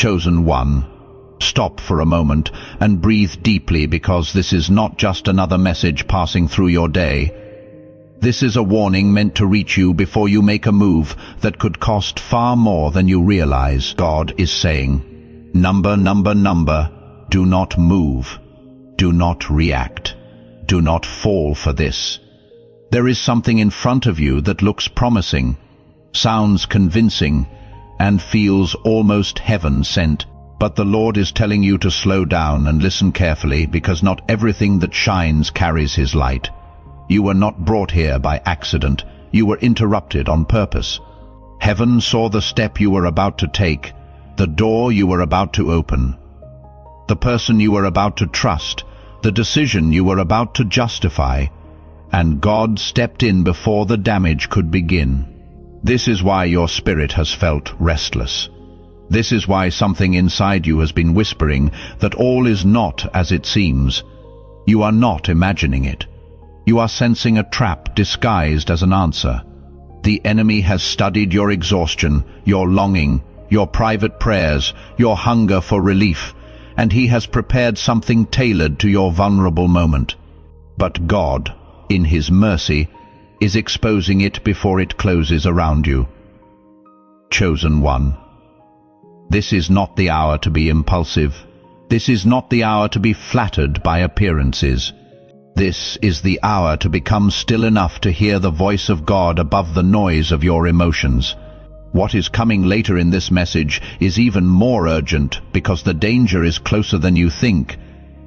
Chosen one, stop for a moment and breathe deeply, because this is not just another message passing through your day. This is a warning meant to reach you before you make a move that could cost far more than you realize. God is saying, number, do not move. Do not react. Do not fall for this. There is something in front of you that looks promising, sounds convincing, and feels almost heaven-sent. But the Lord is telling you to slow down and listen carefully, because not everything that shines carries His light. You were not brought here by accident. You were interrupted on purpose. Heaven saw the step you were about to take, the door you were about to open, the person you were about to trust, the decision you were about to justify, and God stepped in before the damage could begin. This is why your spirit has felt restless. This is why something inside you has been whispering that all is not as it seems. You are not imagining it. You are sensing a trap disguised as an answer. The enemy has studied your exhaustion, your longing, your private prayers, your hunger for relief, and he has prepared something tailored to your vulnerable moment. But God, in His mercy, is exposing it before it closes around you. Chosen one, this is not the hour to be impulsive. This is not the hour to be flattered by appearances. This is the hour to become still enough to hear the voice of God above the noise of your emotions. What is coming later in this message is even more urgent, because the danger is closer than you think,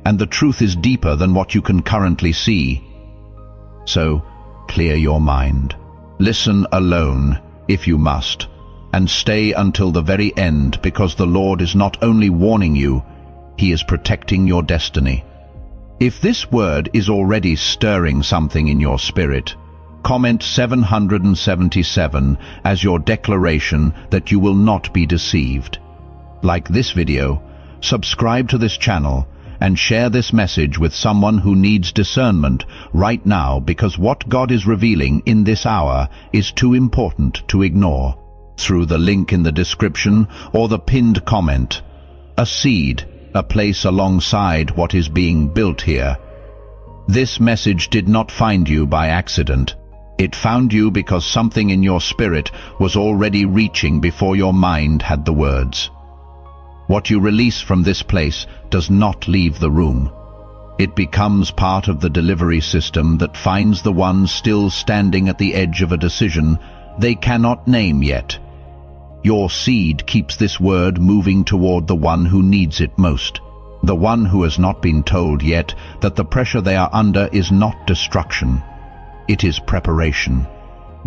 and the truth is deeper than what you can currently see. So, clear your mind. Listen alone, if you must, and stay until the very end, because the Lord is not only warning you, He is protecting your destiny. If this word is already stirring something in your spirit, comment 777 as your declaration that you will not be deceived. Like this video, subscribe to this channel, and share this message with someone who needs discernment right now, because what God is revealing in this hour is too important to ignore. Through the link in the description or the pinned comment, a seed, a place alongside what is being built here. This message did not find you by accident. It found you because something in your spirit was already reaching before your mind had the words. What you release from this place does not leave the room. It becomes part of the delivery system that finds the one still standing at the edge of a decision they cannot name yet. Your seed keeps this word moving toward the one who needs it most, the one who has not been told yet that the pressure they are under is not destruction. It is preparation.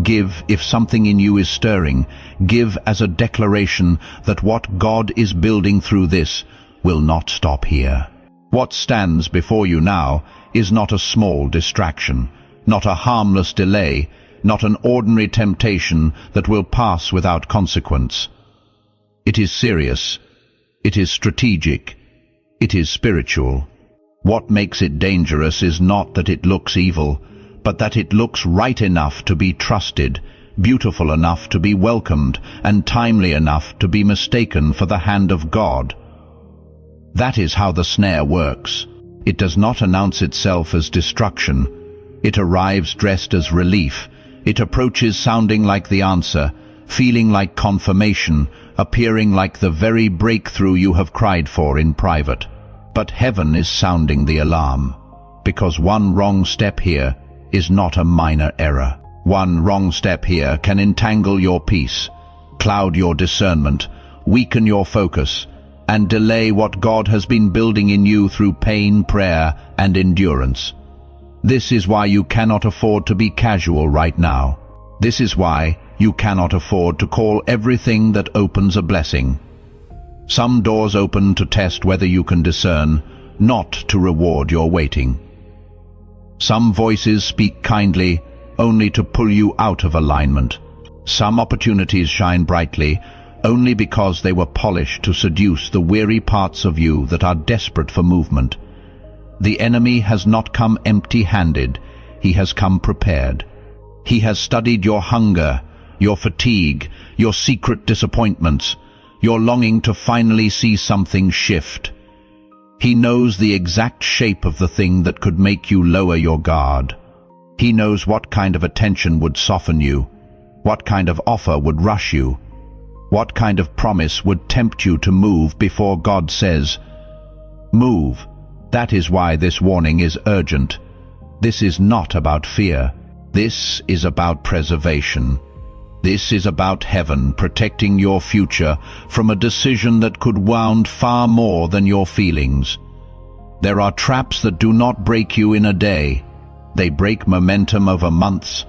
Give if something in you is stirring. Give as a declaration that what God is building through this will not stop here. What stands before you now is not a small distraction, not a harmless delay, not an ordinary temptation that will pass without consequence. It is serious. It is strategic. It is spiritual. What makes it dangerous is not that it looks evil, but that it looks right enough to be trusted, beautiful enough to be welcomed, and timely enough to be mistaken for the hand of God. That is how the snare works. It does not announce itself as destruction. It arrives dressed as relief. It approaches sounding like the answer, feeling like confirmation, appearing like the very breakthrough you have cried for in private. But heaven is sounding the alarm, because one wrong step here is not a minor error. One wrong step here can entangle your peace, cloud your discernment, weaken your focus, and delay what God has been building in you through pain, prayer, and endurance. This is why you cannot afford to be casual right now. This is why you cannot afford to call everything that opens a blessing. Some doors open to test whether you can discern, not to reward your waiting. Some voices speak kindly, only to pull you out of alignment. Some opportunities shine brightly, only because they were polished to seduce the weary parts of you that are desperate for movement. The enemy has not come empty-handed. He has come prepared. He has studied your hunger, your fatigue, your secret disappointments, You're longing to finally see something shift. He knows the exact shape of the thing that could make you lower your guard. He knows what kind of attention would soften you, what kind of offer would rush you, what kind of promise would tempt you to move before God says, "Move." That is why this warning is urgent. This is not about fear. This is about preservation. This is about heaven protecting your future from a decision that could wound far more than your feelings. There are traps that do not break you in a day. They break momentum over months,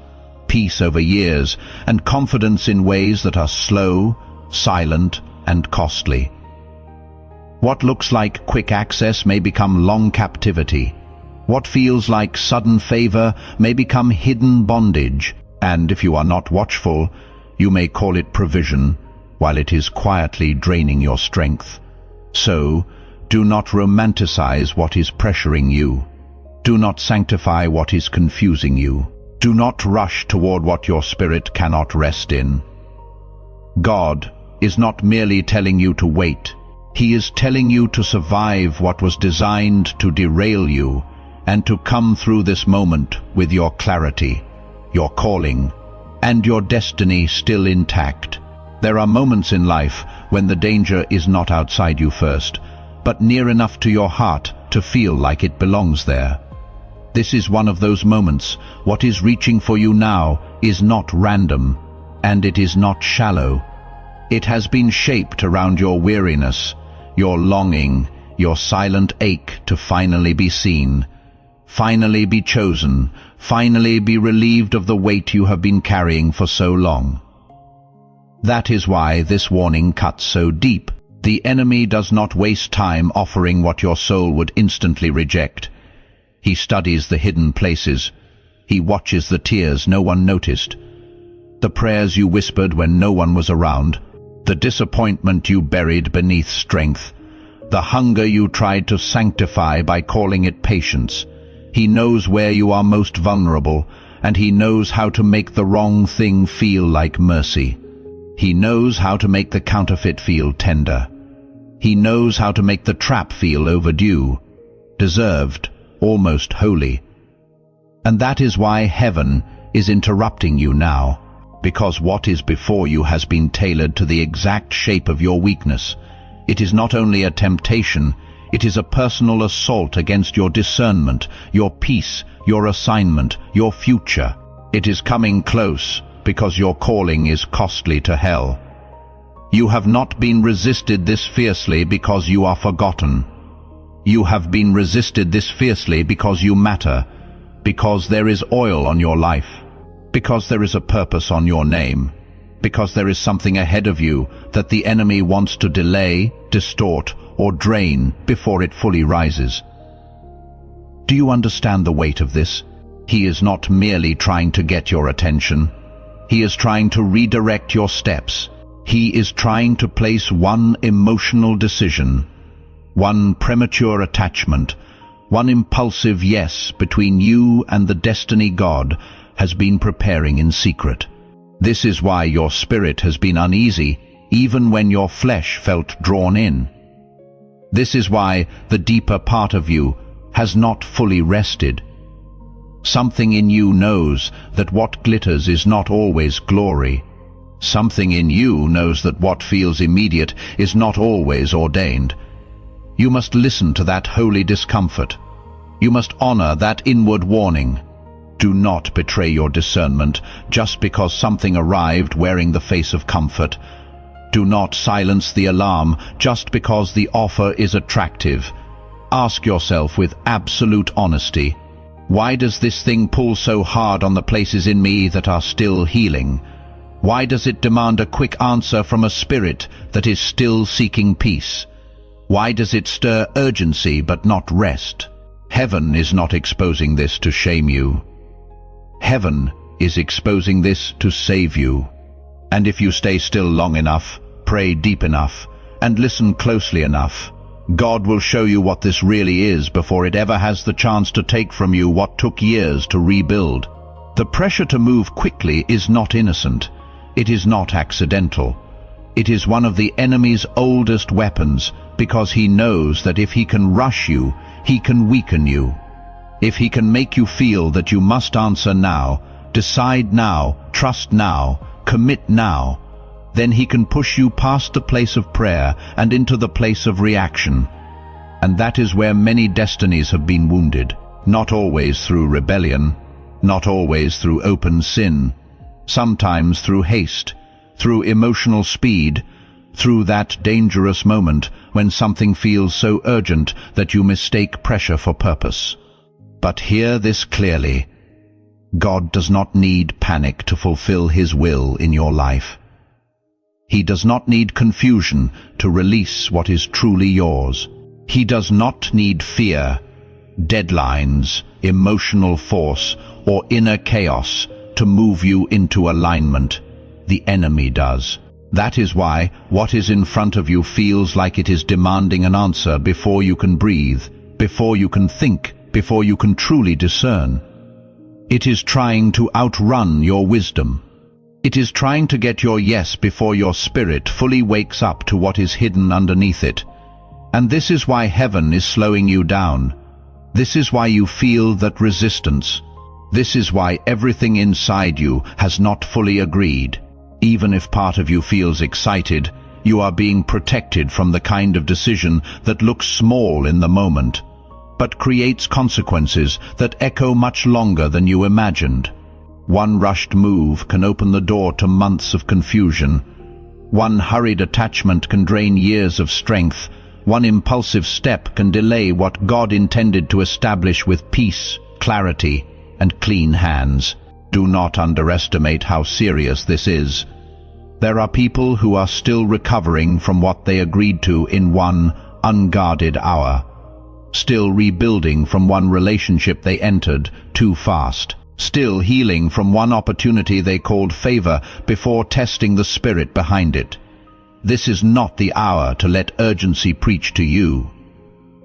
peace over years, and confidence in ways that are slow, silent, and costly. What looks like quick access may become long captivity. What feels like sudden favor may become hidden bondage, and if you are not watchful, you may call it provision, while it is quietly draining your strength. So, do not romanticize what is pressuring you. Do not sanctify what is confusing you. Do not rush toward what your spirit cannot rest in. God is not merely telling you to wait. He is telling you to survive what was designed to derail you and to come through this moment with your clarity, your calling, and your destiny still intact. There are moments in life when the danger is not outside you first, but near enough to your heart to feel like it belongs there. This is one of those moments. What is reaching for you now is not random, and it is not shallow. It has been shaped around your weariness, your longing, your silent ache to finally be seen, finally be chosen, finally be relieved of the weight you have been carrying for so long. That is why this warning cuts so deep. The enemy does not waste time offering what your soul would instantly reject. He studies the hidden places. He watches the tears no one noticed, the prayers you whispered when no one was around, the disappointment you buried beneath strength, the hunger you tried to sanctify by calling it patience. He knows where you are most vulnerable, and he knows how to make the wrong thing feel like mercy. He knows how to make the counterfeit feel tender. He knows how to make the trap feel overdue, deserved, almost holy. And that is why heaven is interrupting you now, because what is before you has been tailored to the exact shape of your weakness. It is not only a temptation, it is a personal assault against your discernment, your peace, your assignment, your future. It is coming close because your calling is costly to hell. You have not been resisted this fiercely because you are forgotten. You have been resisted this fiercely because you matter, because there is oil on your life, because there is a purpose on your name, because there is something ahead of you that the enemy wants to delay, distort, or drain before it fully rises. Do you understand the weight of this? He is not merely trying to get your attention. He is trying to redirect your steps. He is trying to place one emotional decision, one premature attachment, one impulsive yes between you and the destiny God has been preparing in secret. This is why your spirit has been uneasy, even when your flesh felt drawn in. This is why the deeper part of you has not fully rested. Something in you knows that what glitters is not always glory. Something in you knows that what feels immediate is not always ordained. You must listen to that holy discomfort. You must honor that inward warning. Do not betray your discernment just because something arrived wearing the face of comfort. Do not silence the alarm just because the offer is attractive. Ask yourself with absolute honesty, why does this thing pull so hard on the places in me that are still healing? Why does it demand a quick answer from a spirit that is still seeking peace? Why does it stir urgency but not rest? Heaven is not exposing this to shame you. Heaven is exposing this to save you. And if you stay still long enough, pray deep enough, and listen closely enough, God will show you what this really is before it ever has the chance to take from you what took years to rebuild. The pressure to move quickly is not innocent. It is not accidental. It is one of the enemy's oldest weapons, because he knows that if he can rush you, he can weaken you. If he can make you feel that you must answer now, decide now, trust now, commit now, then he can push you past the place of prayer and into the place of reaction. And that is where many destinies have been wounded, not always through rebellion, not always through open sin, sometimes through haste, through emotional speed, through that dangerous moment when something feels so urgent that you mistake pressure for purpose. But hear this clearly. God does not need panic to fulfill His will in your life. He does not need confusion to release what is truly yours. He does not need fear, deadlines, emotional force, or inner chaos to move you into alignment. The enemy does. That is why what is in front of you feels like it is demanding an answer before you can breathe, before you can think, before you can truly discern. It is trying to outrun your wisdom. It is trying to get your yes before your spirit fully wakes up to what is hidden underneath it. And this is why heaven is slowing you down. This is why you feel that resistance. This is why everything inside you has not fully agreed. Even if part of you feels excited, you are being protected from the kind of decision that looks small in the moment, but creates consequences that echo much longer than you imagined. One rushed move can open the door to months of confusion. One hurried attachment can drain years of strength. One impulsive step can delay what God intended to establish with peace, clarity, and clean hands. Do not underestimate how serious this is. There are people who are still recovering from what they agreed to in one unguarded hour, still rebuilding from one relationship they entered too fast, still healing from one opportunity they called favor before testing the spirit behind it. This is not the hour to let urgency preach to you.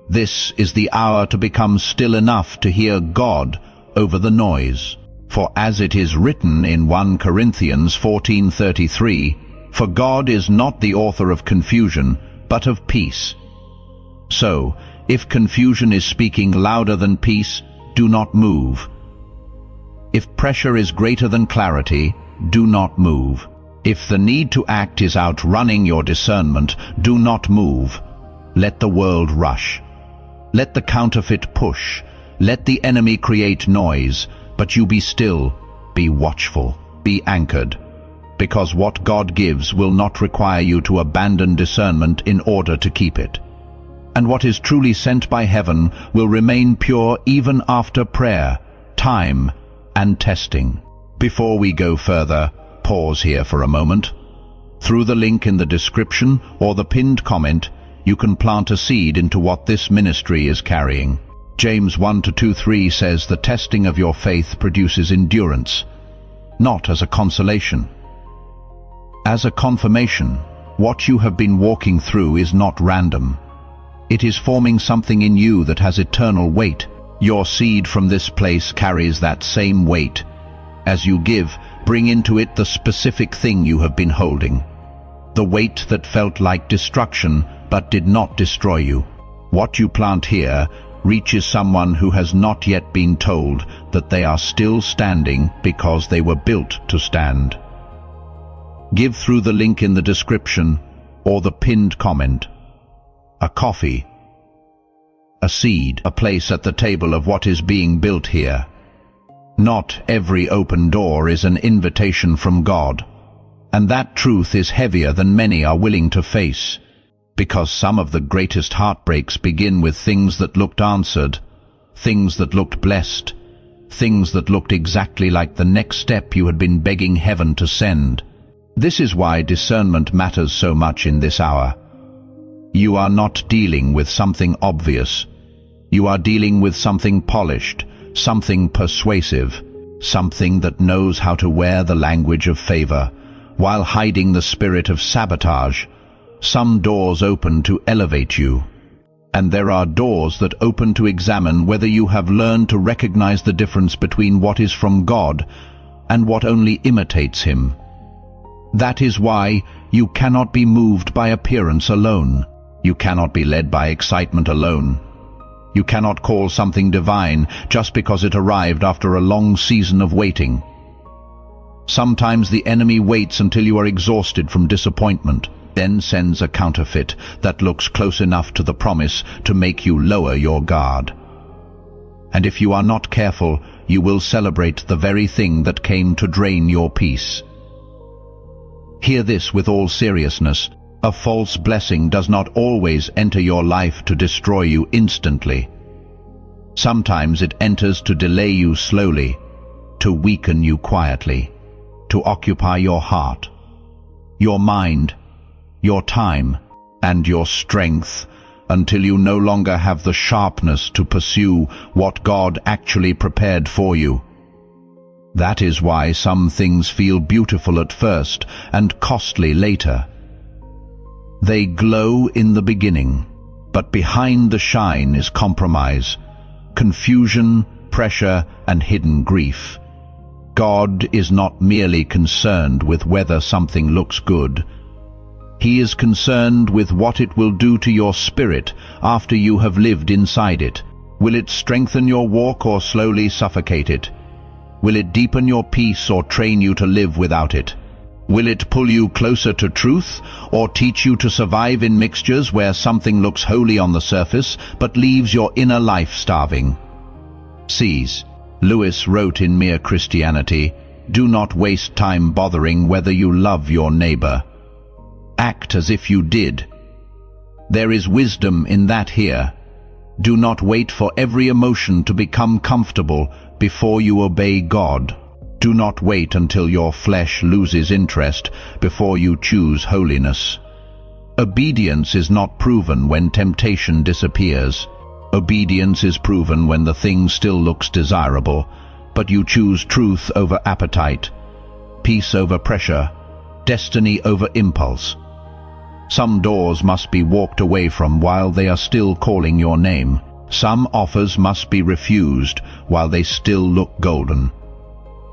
This is the hour to become still enough to hear God over the noise. For as it is written in 1 Corinthians 14:33, "For God is not the author of confusion, but of peace." So, if confusion is speaking louder than peace, do not move. If pressure is greater than clarity, do not move. If the need to act is outrunning your discernment, do not move. Let the world rush. Let the counterfeit push. Let the enemy create noise. But you be still, be watchful, be anchored, because what God gives will not require you to abandon discernment in order to keep it. And what is truly sent by heaven will remain pure even after prayer, time, and testing. Before we go further, pause here for a moment. Through the link in the description or the pinned comment, you can plant a seed into what this ministry is carrying. James 1:2-3 says the testing of your faith produces endurance, not as a consolation. As a confirmation, what you have been walking through is not random. It is forming something in you that has eternal weight. Your seed from this place carries that same weight. As you give, bring into it the specific thing you have been holding. The weight that felt like destruction but did not destroy you. What you plant here reaches someone who has not yet been told that they are still standing because they were built to stand. Give through the link in the description or the pinned comment. A coffee, a seed, a place at the table of what is being built here. Not every open door is an invitation from God, and that truth is heavier than many are willing to face. Because some of the greatest heartbreaks begin with things that looked answered, things that looked blessed, things that looked exactly like the next step you had been begging heaven to send. This is why discernment matters so much in this hour. You are not dealing with something obvious. You are dealing with something polished, something persuasive, something that knows how to wear the language of favor, while hiding the spirit of sabotage. Some doors open to elevate you, and there are doors that open to examine whether you have learned to recognize the difference between what is from God and what only imitates Him. That is why you cannot be moved by appearance alone. You cannot be led by excitement alone. You cannot call something divine just because it arrived after a long season of waiting. Sometimes the enemy waits until you are exhausted from disappointment, then sends a counterfeit that looks close enough to the promise to make you lower your guard. And if you are not careful, you will celebrate the very thing that came to drain your peace. Hear this with all seriousness. A false blessing does not always enter your life to destroy you instantly. Sometimes it enters to delay you slowly, to weaken you quietly, to occupy your heart, your mind, your time, and your strength, until you no longer have the sharpness to pursue what God actually prepared for you. That is why some things feel beautiful at first and costly later. They glow in the beginning, but behind the shine is compromise, confusion, pressure, and hidden grief. God is not merely concerned with whether something looks good. He is concerned with what it will do to your spirit after you have lived inside it. Will it strengthen your walk or slowly suffocate it? Will it deepen your peace or train you to live without it? Will it pull you closer to truth or teach you to survive in mixtures where something looks holy on the surface but leaves your inner life starving? C.S. Lewis wrote in Mere Christianity, "Do not waste time bothering whether you love your neighbor. Act as if you did." There is wisdom in that here. Do not wait for every emotion to become comfortable before you obey God. Do not wait until your flesh loses interest before you choose holiness. Obedience is not proven when temptation disappears. Obedience is proven when the thing still looks desirable, but you choose truth over appetite, peace over pressure, destiny over impulse. Some doors must be walked away from while they are still calling your name. Some offers must be refused while they still look golden.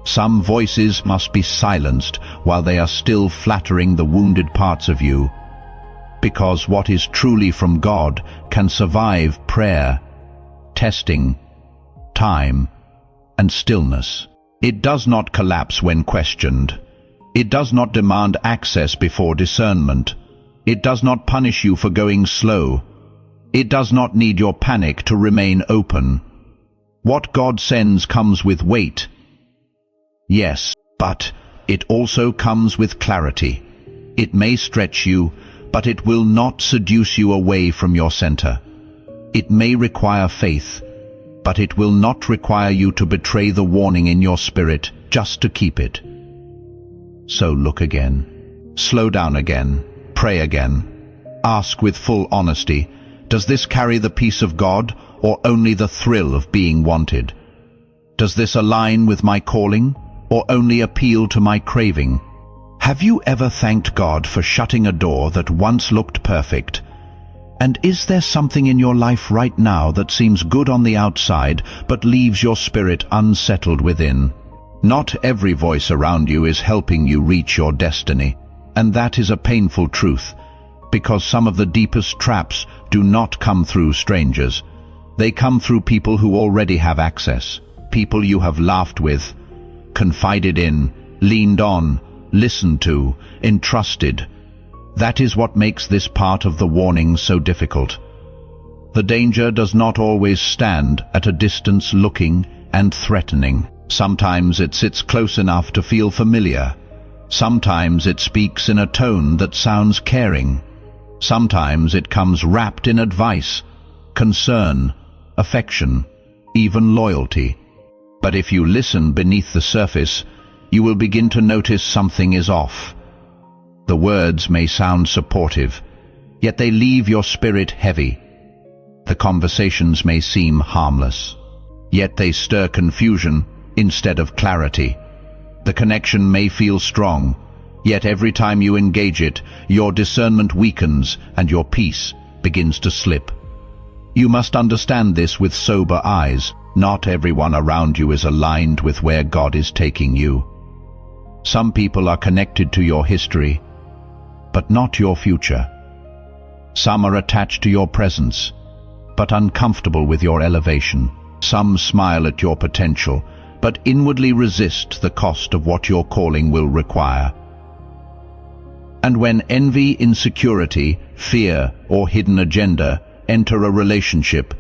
Some voices must be silenced while they are still flattering the wounded parts of you. Because what is truly from God can survive prayer, testing, time, and stillness. It does not collapse when questioned. It does not demand access before discernment. It does not punish you for going slow. It does not need your panic to remain open. What God sends comes with weight. Yes, but it also comes with clarity. It may stretch you, but it will not seduce you away from your center. It may require faith, but it will not require you to betray the warning in your spirit just to keep it. So look again. Slow down again. Pray again. Ask with full honesty, does this carry the peace of God or only the thrill of being wanted? Does this align with my calling or only appeal to my craving? Have you ever thanked God for shutting a door that once looked perfect? And is there something in your life right now that seems good on the outside but leaves your spirit unsettled within? Not every voice around you is helping you reach your destiny, and that is a painful truth, because some of the deepest traps do not come through strangers. They come through people who already have access, people you have laughed with, confided in, leaned on, listened to, entrusted. That is what makes this part of the warning so difficult. The danger does not always stand at a distance looking and threatening. Sometimes it sits close enough to feel familiar. Sometimes it speaks in a tone that sounds caring. Sometimes it comes wrapped in advice, concern, affection, even loyalty. But if you listen beneath the surface, you will begin to notice something is off. The words may sound supportive, yet they leave your spirit heavy. The conversations may seem harmless, yet they stir confusion instead of clarity. The connection may feel strong, yet every time you engage it, your discernment weakens and your peace begins to slip. You must understand this with sober eyes. Not everyone around you is aligned with where God is taking you. Some people are connected to your history, but not your future. Some are attached to your presence, but uncomfortable with your elevation. Some smile at your potential, but inwardly resist the cost of what your calling will require. And when envy, insecurity, fear, or hidden agenda enter a relationship,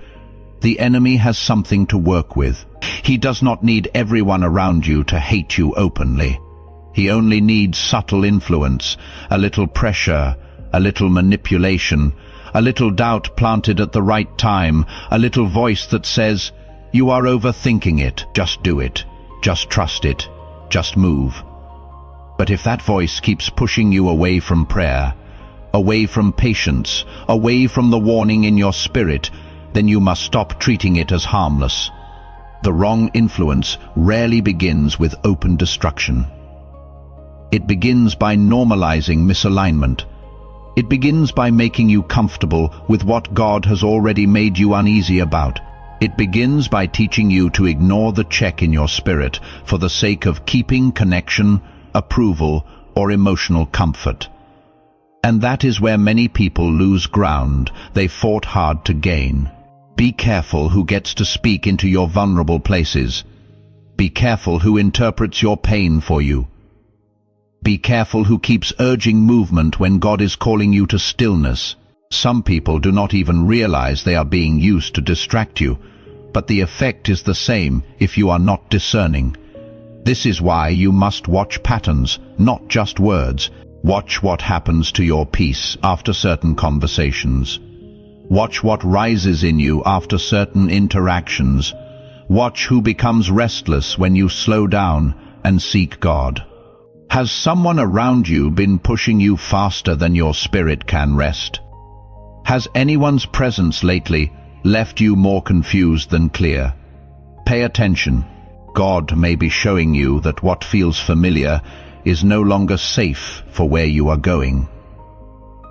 the enemy has something to work with. He does not need everyone around you to hate you openly. He only needs subtle influence, a little pressure, a little manipulation, a little doubt planted at the right time, a little voice that says, "You are overthinking it, just do it, just trust it, just move." But if that voice keeps pushing you away from prayer, away from patience, away from the warning in your spirit, then you must stop treating it as harmless. The wrong influence rarely begins with open destruction. It begins by normalizing misalignment. It begins by making you comfortable with what God has already made you uneasy about. It begins by teaching you to ignore the check in your spirit for the sake of keeping connection, approval, or emotional comfort. And that is where many people lose ground they fought hard to gain. Be careful who gets to speak into your vulnerable places. Be careful who interprets your pain for you. Be careful who keeps urging movement when God is calling you to stillness. Some people do not even realize they are being used to distract you, but the effect is the same if you are not discerning. This is why you must watch patterns, not just words. Watch what happens to your peace after certain conversations. Watch what rises in you after certain interactions. Watch who becomes restless when you slow down and seek God. Has someone around you been pushing you faster than your spirit can rest? Has anyone's presence lately left you more confused than clear? Pay attention. God may be showing you that what feels familiar is no longer safe for where you are going.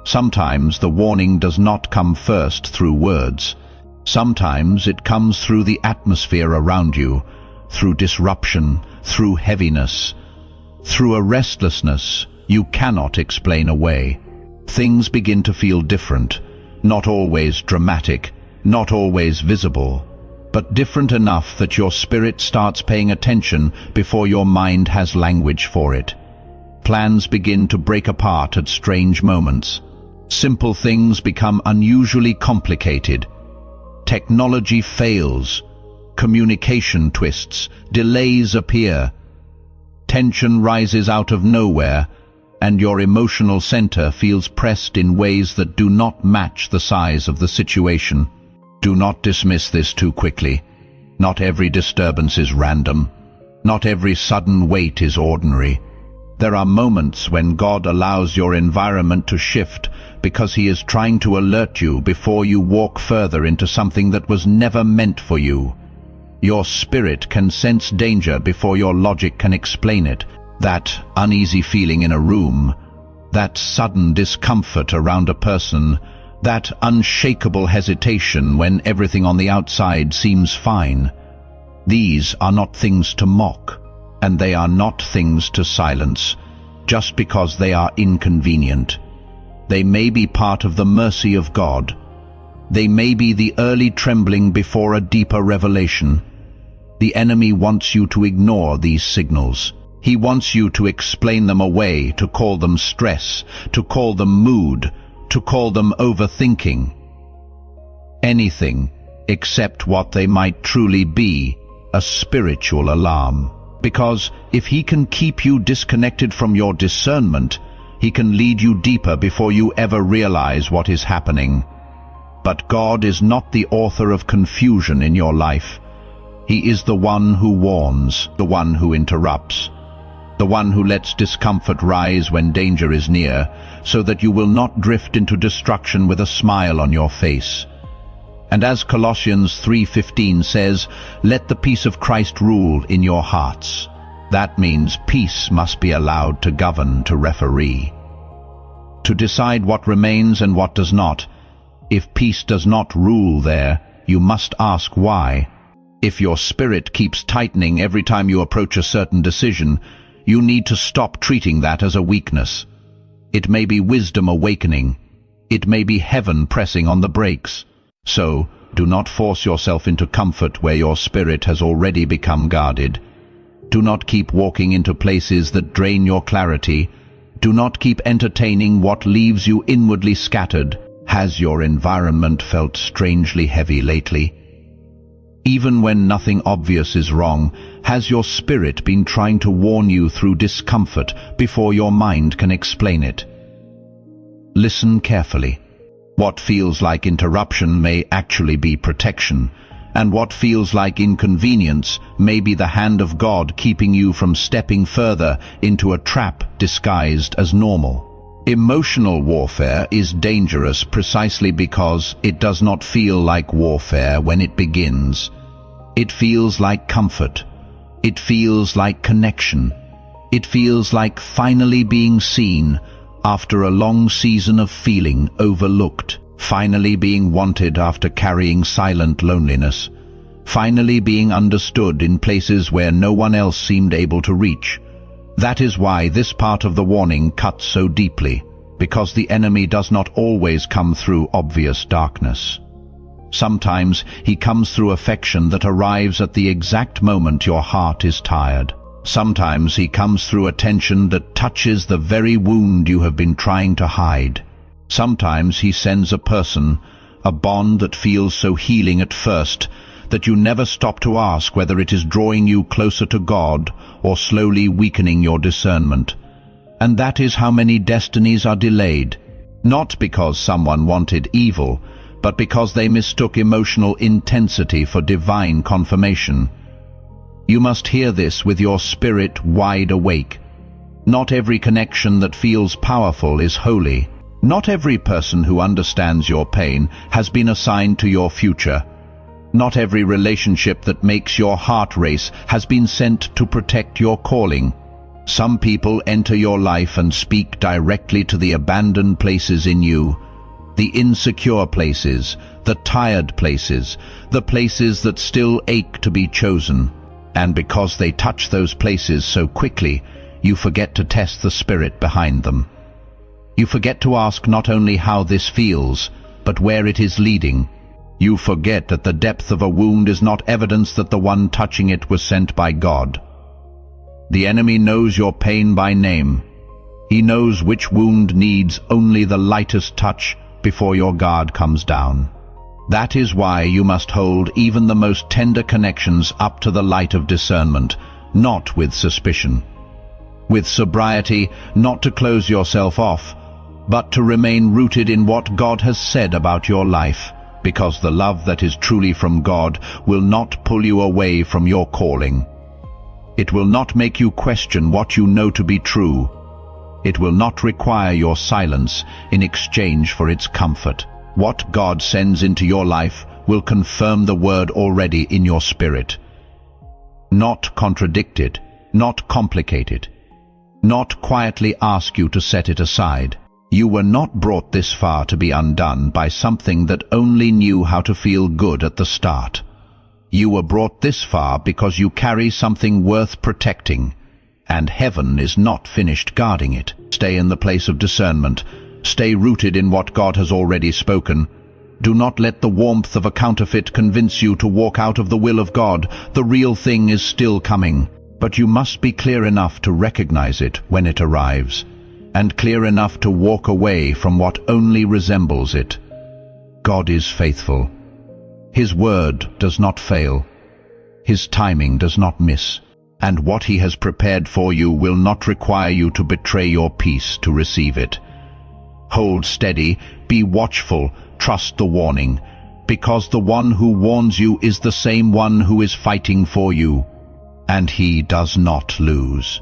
Sometimes the warning does not come first through words. Sometimes it comes through the atmosphere around you, through disruption, through heaviness, through a restlessness you cannot explain away. Things begin to feel different, not always dramatic, not always visible, but different enough that your spirit starts paying attention before your mind has language for it. Plans begin to break apart at strange moments. Simple things become unusually complicated. Technology fails. Communication twists. Delays appear. Tension rises out of nowhere, and your emotional center feels pressed in ways that do not match the size of the situation. Do not dismiss this too quickly. Not every disturbance is random. Not every sudden weight is ordinary. There are moments when God allows your environment to shift because He is trying to alert you before you walk further into something that was never meant for you. Your spirit can sense danger before your logic can explain it. That uneasy feeling in a room, that sudden discomfort around a person, that unshakable hesitation when everything on the outside seems fine. These are not things to mock, and they are not things to silence, just because they are inconvenient. They may be part of the mercy of God. They may be the early trembling before a deeper revelation. The enemy wants you to ignore these signals. He wants you to explain them away, to call them stress, to call them mood, to call them overthinking. Anything except what they might truly be, a spiritual alarm. Because if he can keep you disconnected from your discernment, he can lead you deeper before you ever realize what is happening. But God is not the author of confusion in your life. He is the one who warns, the one who interrupts, the one who lets discomfort rise when danger is near, so that you will not drift into destruction with a smile on your face. And as Colossians 3:15 says, let the peace of Christ rule in your hearts. That means peace must be allowed to govern, to referee, to decide what remains and what does not. If peace does not rule there, you must ask why. If your spirit keeps tightening every time you approach a certain decision, you need to stop treating that as a weakness. It may be wisdom awakening. It may be heaven pressing on the brakes. So, do not force yourself into comfort where your spirit has already become guarded. Do not keep walking into places that drain your clarity. Do not keep entertaining what leaves you inwardly scattered. Has your environment felt strangely heavy lately? Even when nothing obvious is wrong, has your spirit been trying to warn you through discomfort before your mind can explain it? Listen carefully. What feels like interruption may actually be protection, and what feels like inconvenience may be the hand of God keeping you from stepping further into a trap disguised as normal. Emotional warfare is dangerous precisely because it does not feel like warfare when it begins. It feels like comfort. It feels like connection. It feels like finally being seen after a long season of feeling overlooked, finally being wanted after carrying silent loneliness, finally being understood in places where no one else seemed able to reach. That is why this part of the warning cuts so deeply, because the enemy does not always come through obvious darkness. Sometimes he comes through affection that arrives at the exact moment your heart is tired. Sometimes he comes through attention that touches the very wound you have been trying to hide. Sometimes he sends a person, a bond that feels so healing at first that you never stop to ask whether it is drawing you closer to God or slowly weakening your discernment. And that is how many destinies are delayed, not because someone wanted evil, but because they mistook emotional intensity for divine confirmation. You must hear this with your spirit wide awake. Not every connection that feels powerful is holy. Not every person who understands your pain has been assigned to your future. Not every relationship that makes your heart race has been sent to protect your calling. Some people enter your life and speak directly to the abandoned places in you, the insecure places, the tired places, the places that still ache to be chosen. And because they touch those places so quickly, you forget to test the spirit behind them. You forget to ask not only how this feels, but where it is leading. You forget that the depth of a wound is not evidence that the one touching it was sent by God. The enemy knows your pain by name. He knows which wound needs only the lightest touch before your guard comes down. That is why you must hold even the most tender connections up to the light of discernment, not with suspicion. With sobriety, not to close yourself off, but to remain rooted in what God has said about your life, because the love that is truly from God will not pull you away from your calling. It will not make you question what you know to be true. It will not require your silence in exchange for its comfort. What God sends into your life will confirm the word already in your spirit. Not contradict it, not complicate it, not quietly ask you to set it aside. You were not brought this far to be undone by something that only knew how to feel good at the start. You were brought this far because you carry something worth protecting, and heaven is not finished guarding it. Stay in the place of discernment. Stay rooted in what God has already spoken. Do not let the warmth of a counterfeit convince you to walk out of the will of God. The real thing is still coming, but you must be clear enough to recognize it when it arrives, and clear enough to walk away from what only resembles it. God is faithful. His word does not fail. His timing does not miss. And what He has prepared for you will not require you to betray your peace to receive it. Hold steady, be watchful, trust the warning, because the one who warns you is the same one who is fighting for you, and He does not lose.